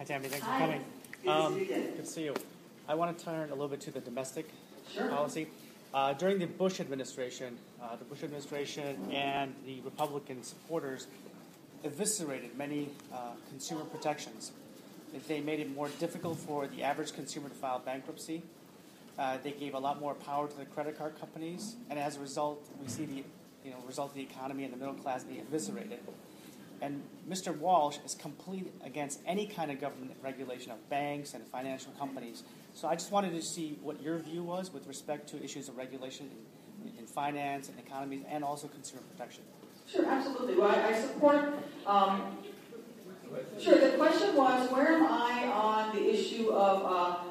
Tammy, thanks for coming. Good to see you. I want to turn a little bit to the domestic policy. During the Bush administration and the Republican supporters eviscerated many consumer protections. They made it more difficult for the average consumer to file bankruptcy. They gave a lot more power to the credit card companies, and as a result, we see the result of the economy and the middle class being eviscerated. And Mr. Walsh is completely against any kind of government regulation of banks and financial companies. So I just wanted to see what your view was with respect to issues of regulation in finance and economies and also consumer protection. Sure, absolutely. Well, I support... Sure, the question was, where am I on the issue of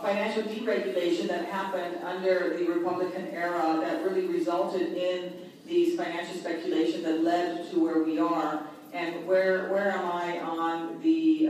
financial deregulation that happened under the Republican era that really resulted in these financial speculation that led to where we are, and where am I on the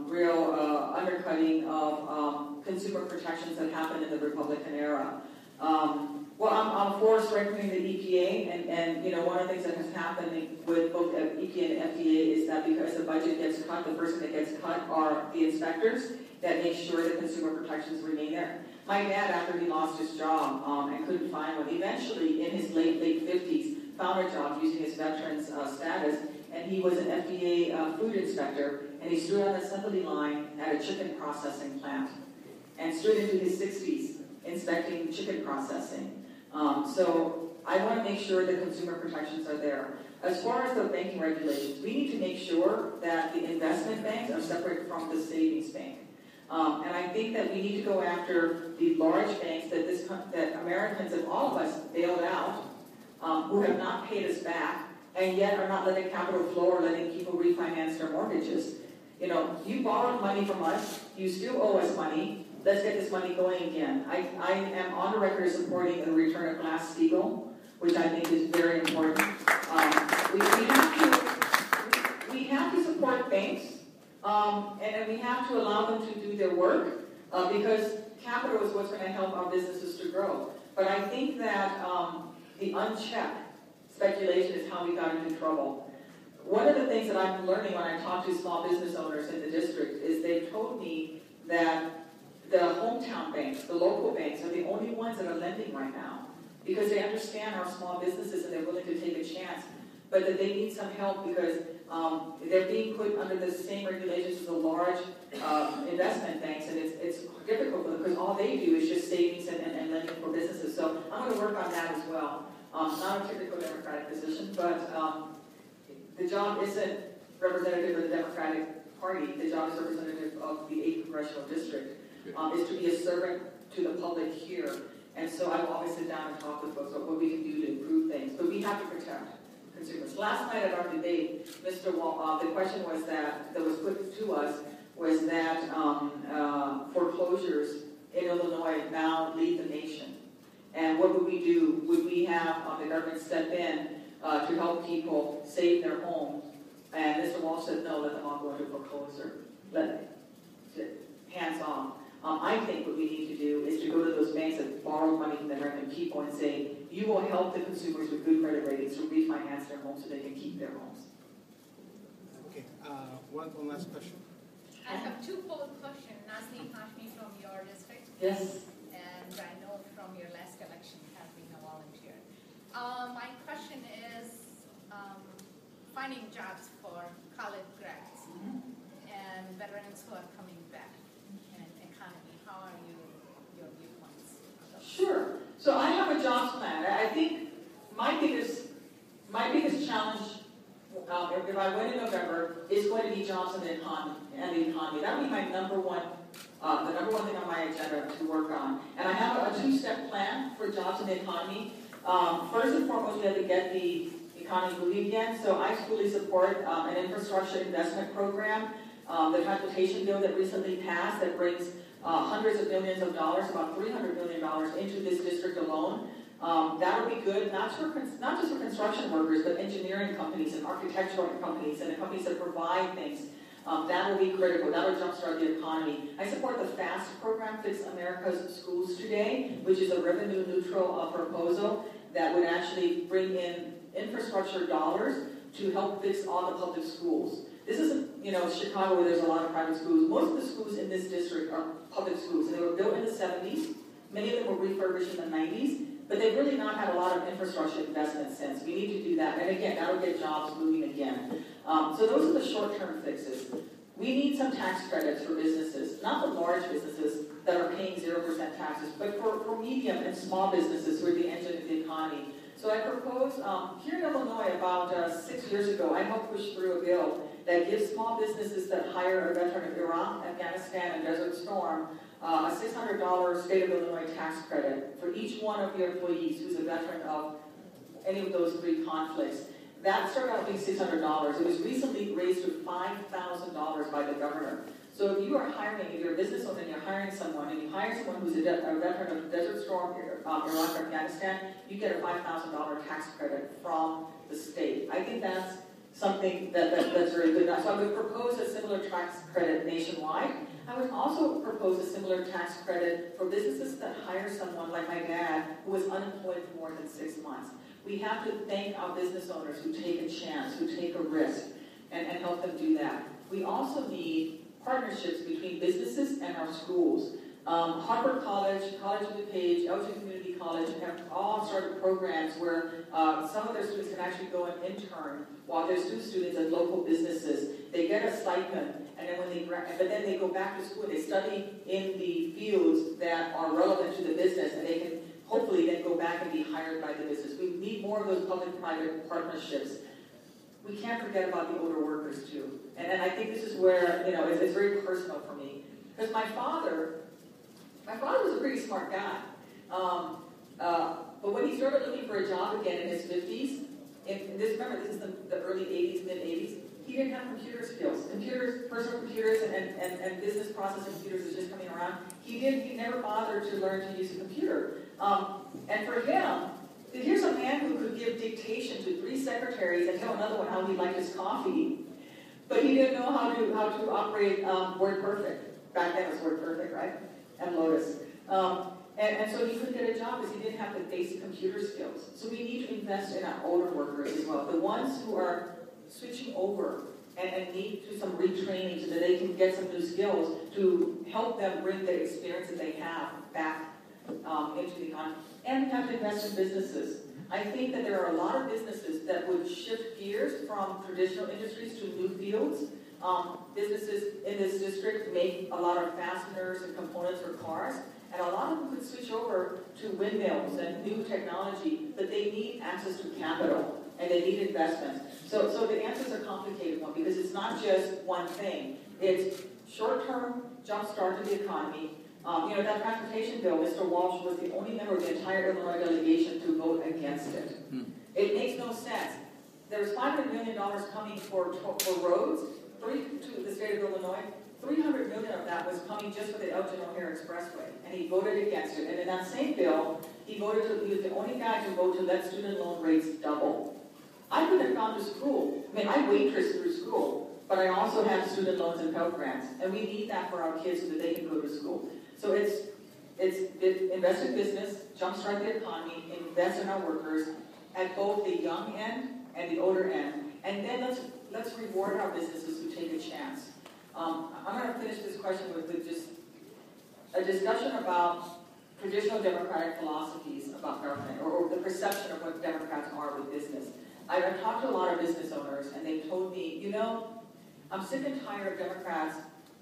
real undercutting of consumer protections that happened in the Republican era? Well, I'm for strengthening the EPA, and one of the things that has happened with both EPA and FDA is that because the budget gets cut, the person that gets cut are the inspectors that make sure that consumer protections remain there. My dad, after he lost his job and couldn't find one, eventually in his late 50s found a job using his veteran's status, and he was an FDA food inspector, and he stood on the assembly line at a chicken processing plant and stood into his 60s inspecting chicken processing. So I want to make sure that consumer protections are there. As far as the banking regulations, we need to make sure that the investment banks are separate from the savings bank. And I think that we need to go after the large banks that Americans and all of us bailed out, who have not paid us back, and yet are not letting capital flow or letting people refinance their mortgages. You borrowed money from us, you still owe us money, let's get this money going again. I am on the record supporting the return of Glass-Steagall, which I think is very important. We have to support banks, and we have to allow them to do their work, because capital is what's going to help our businesses to grow. But I think that the unchecked speculation is how we got into trouble. One of the things that I'm learning when I talk to small business owners in the district is they've told me that the hometown banks, the local banks, are the only ones that are lending right now because they understand our small businesses and they're willing to take a chance, but that they need some help because they're being put under the same regulations as the large investment banks, and it's difficult for them because all they do is just savings and lending for businesses. So I'm going to work on that as well. Not a typical Democratic position, but the job isn't representative of the Democratic Party. The job is representative of the 8th Congressional District. Is to be a servant to the public here. And so I will always sit down and talk with folks about what we can do to improve things. But we have to protect consumers. Last night at our debate, Mr. Wall, the question was that was put to us was that foreclosures in Illinois now lead the nation. And what would we do? Would we have the government step in to help people save their homes? And Mr. Wall said, no, let them all go into foreclosure. Hands off. I think what we need to do is to go to those banks that borrow money from the American people and say, you will help the consumers with good credit ratings to refinance their homes so they can keep their homes. Okay, one last question. I have two-fold question. Nazneen Hashmi from your district. Yes. And I know from your last election you have been a volunteer. My question is finding jobs for college grads and veterans who are coming back. How are your viewpoints? Sure. So I have a jobs plan. I think my biggest challenge, if I win in November, is going to be jobs and the economy. That would be my number one thing on my agenda to work on. And I have a two-step plan for jobs and the economy. First and foremost, we have to get the economy moving again. So I fully support an infrastructure investment program. The transportation bill that recently passed that brings hundreds of millions of dollars, about $300 million into this district alone. That would be good, not just for construction workers, but engineering companies and architectural companies and the companies that provide things. That will be critical. That will jumpstart the economy. I support the FAST program, Fix America's Schools Today, which is a revenue-neutral proposal that would actually bring in infrastructure dollars to help fix all the public schools. This isn't, Chicago where there's a lot of private schools. Most of the schools in this district are public schools, and they were built in the 70s. Many of them were refurbished in the 90s, but they've really not had a lot of infrastructure investment since. We need to do that, and again, that'll get jobs moving again. So those are the short-term fixes. We need some tax credits for businesses, not the large businesses that are paying 0% taxes, but for medium and small businesses who are the engine of the economy. So I propose, here in Illinois about 6 years ago, I helped push through a bill that gives small businesses that hire a veteran of Iraq, Afghanistan, and Desert Storm a $600 state of Illinois tax credit for each one of your employees who's a veteran of any of those 3 conflicts. That started out being $600. It was recently raised to $5,000 by the governor. So if you are hiring, if you're a business owner and you're hiring someone, and you hire someone who's a veteran of Desert Storm, Iraq, or Afghanistan, you get a $5,000 tax credit from the state. I think that's something that's very good. So I would propose a similar tax credit nationwide. I would also propose a similar tax credit for businesses that hire someone like my dad who was unemployed for more than 6 months. We have to thank our business owners who take a chance, who take a risk, and help them do that. We also need partnerships between businesses and our schools. Harvard College, College of DuPage, Elgin Community College have all started programs where some of their students can actually go and intern while they're students at local businesses. They get a stipend, and then they go back to school. They study in the fields that are relevant to the business, and they can hopefully then go back and be hired by the business. We need more of those public-private partnerships. We can't forget about the older workers too. And I think this is where, it's very personal for me. Because my father was a pretty smart guy. But when he started looking for a job again in his 50s, remember this is the early 80s, mid-80s, he didn't have computer skills. Personal computers and business process computers was just coming around. He never bothered to learn to use a computer. And for him, here's a man who could give dictation to 3 secretaries and tell another one how he liked his coffee, but he didn't know how to operate WordPerfect. Back then it was WordPerfect, right? And Lotus. And so he couldn't get a job because he didn't have the basic computer skills. So we need to invest in our older workers as well, the ones who are switching over and need to some retraining so that they can get some new skills to help them bring the experience that they have back into the economy. And we have to invest in businesses. I think that there are a lot of businesses that would shift gears from traditional industries to new fields. Businesses in this district make a lot of fasteners and components for cars, and a lot of them could switch over to windmills and new technology, but they need access to capital, and they need investment. So the answer is a complicated one, because it's not just one thing. It's short-term jumpstart to the economy. That transportation bill, Mr. Walsh was the only member of the entire Illinois delegation to vote against it. It makes no sense. There's $500 million coming for roads, to the state of Illinois. $300 million of that was coming just for the Elgin O'Hare Expressway, and he voted against it. And in that same bill, he was the only guy to vote to let student loan rates double. I could have gone to school. I waitress through school, but I also have student loans and Pell Grants, and we need that for our kids so that they can go to school. So it's invest in business, jumpstart the economy, invest in our workers at both the young end and the older end, and then let's reward our businesses who take a chance. I'm going to finish this question with just a discussion about traditional democratic philosophies about government, or the perception of what Democrats are with business. I've talked to a lot of business owners, and they've told me, I'm sick and tired of Democrats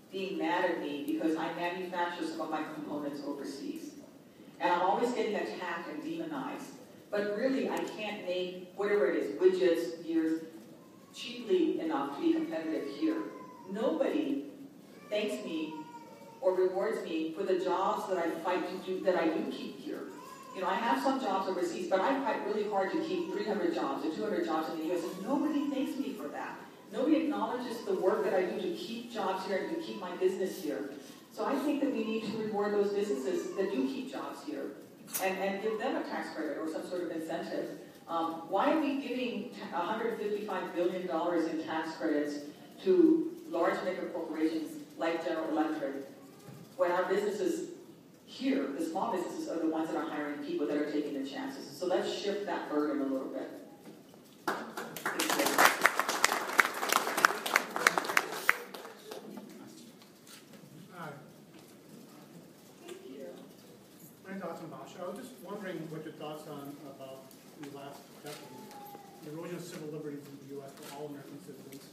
being mad at me because I manufacture some of my components overseas. And I'm always getting attacked and demonized. But really, I can't make, whatever it is, widgets, gears, cheaply enough to be competitive here. Nobody thanks me or rewards me for the jobs that I fight to do, that I do keep here. I have some jobs overseas, but I fight really hard to keep 300 jobs or 200 jobs in the U.S., and nobody thanks me for that. Nobody acknowledges the work that I do to keep jobs here and to keep my business here. So I think that we need to reward those businesses that do keep jobs here and give them a tax credit or some sort of incentive. Why are we giving $155 billion in tax credits to large mega corporations like General Electric when our businesses here, the small businesses, are the ones that are hiring people that are taking the chances? So let's shift that burden a little bit. Sure, I was just wondering what your thoughts on about the last decade, the erosion of civil liberties in the U.S. for all American citizens,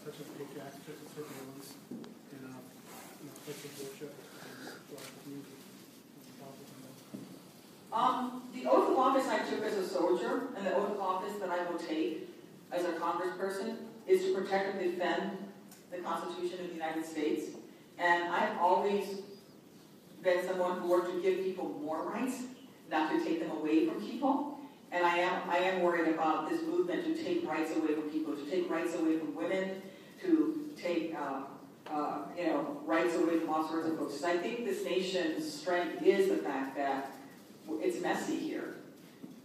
such as paychecks, such as surveillance, and places of worship for our community. The oath of office I took as a soldier, and the oath of office that I will take as a congressperson, is to protect and defend the Constitution of the United States. And I've always been someone who worked to give people more rights, not to take them away from people. And I am worried about this movement to take rights away from people, to take rights away from women, to take rights away from all sorts of folks. So I think this nation's strength is the fact that it's messy here.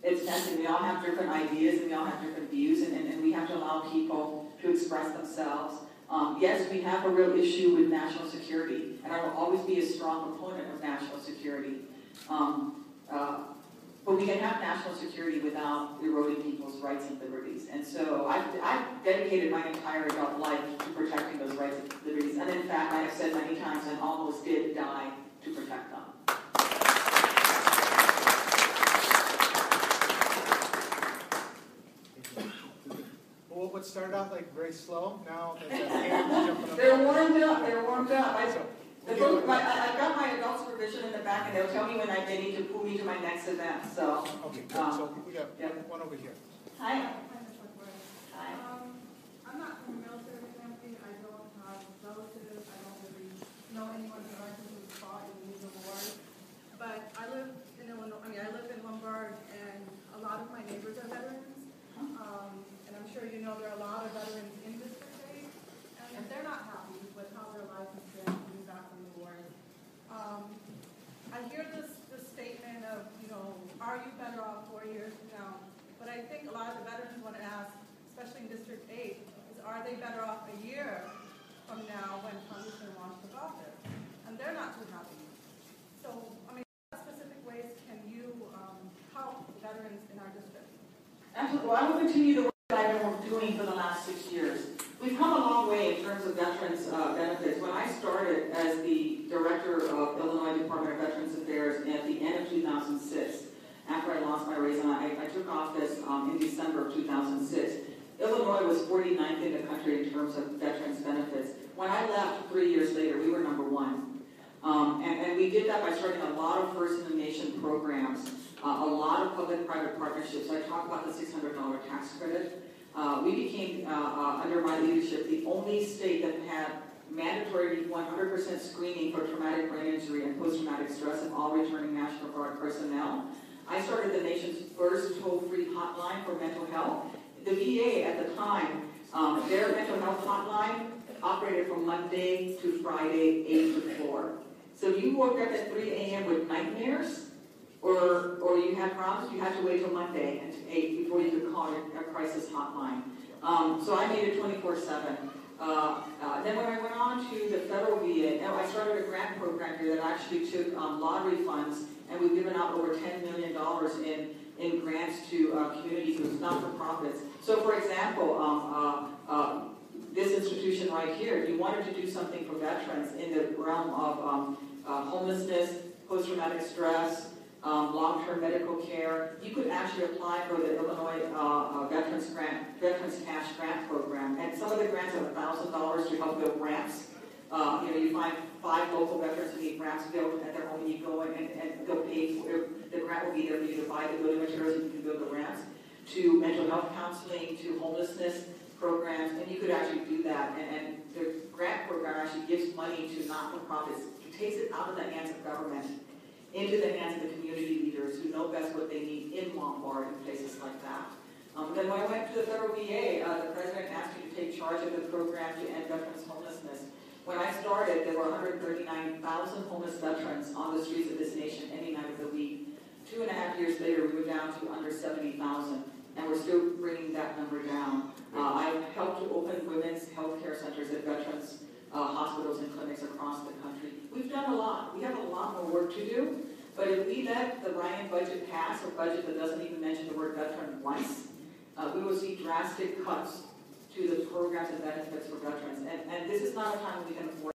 It's messy. We all have different ideas and we all have different views, and we have to allow people to express themselves. Yes, we have a real issue with national security, and I will always be a strong opponent of national security. But we can have national security without eroding people's rights and liberties. And so I've dedicated my entire adult life to protecting those rights and liberties. And in fact, I have said many times I almost did die to protect them. Well, what started out like very slow, now there's hands jumping up. They're warmed up. They're warmed up. I've got my adult supervision in the back, and they'll tell me when they need to pull me to my next event. So. Okay, good. So we got one over here. Hi. Hi. I'm not from a military family. I don't have relatives. I don't really know anyone directly who's fought in these wars. But I live in Illinois. I live in Lombard, and a lot of my neighbors are veterans. And I'm sure you know there are a lot of veterans in District 8, and they're not happy with how their life has been coming back from the war. I hear this statement of, are you better off 4 years from now? But I think a lot of the veterans want to ask, especially in District 8, is are they better off a year from now when Congressman Walsh took office? And they're not too happy. So, what specific ways can you help veterans in our district? Absolutely. Well, I will continue the work that I've been doing for the last 6 years. We've come a long way in terms of veterans benefits. When I started as the director of Illinois Department of Veterans Affairs at the end of 2006, after I lost my race, and I took office in December of 2006, Illinois was 49th in the country in terms of veterans benefits. When I left 3 years later, we were number one. And we did that by starting a lot of first-in-the-nation programs, a lot of public-private partnerships. I talked about the $600 tax credit. We became, under my leadership, the only state that had mandatory 100% screening for traumatic brain injury and post-traumatic stress of all returning National Guard personnel. I started the nation's first toll-free hotline for mental health. The VA at the time, their mental health hotline operated from Monday to Friday, 8 to 4. So if you woke up at 3 a.m. with nightmares, or you had problems, you had to wait till Monday and 8 before you could call your crisis hotline. So I made it 24/7. Then when I went on to the federal VA, I started a grant program here that actually took lottery funds, and we've given out over $10 million in grants to community groups, not-for-profits. So for example, this institution right here, if you wanted to do something for veterans in the realm of homelessness, post-traumatic stress, long-term medical care, you could actually apply for the Illinois Veterans Cash Grant Program. And some of the grants are $1,000 to help build ramps. You find 5 local veterans who need ramps built at their home, and you go in and they'll pay for it. The grant will be there for you to buy the building materials and you can build the ramps, to mental health counseling, to homelessness programs, and you could actually do that. And the grant program actually gives money to not-for-profits. It takes it out of the hands of government into the hands of the community leaders who know best what they need in Lombard and places like that. Then when I went to the federal VA, the president asked me to take charge of the program to end veterans homelessness. When I started, there were 139,000 homeless veterans on the streets of this nation any night of the week. 2.5 years later, we were down to under 70,000, and we're still bringing that number down. I've helped to open women's health care centers at veterans hospitals and clinics across the country. We've done a lot. We have a lot more work to do, but if we let the Ryan budget pass, a budget that doesn't even mention the word veteran once, we will see drastic cuts to the programs and benefits for veterans. And this is not a time when we can afford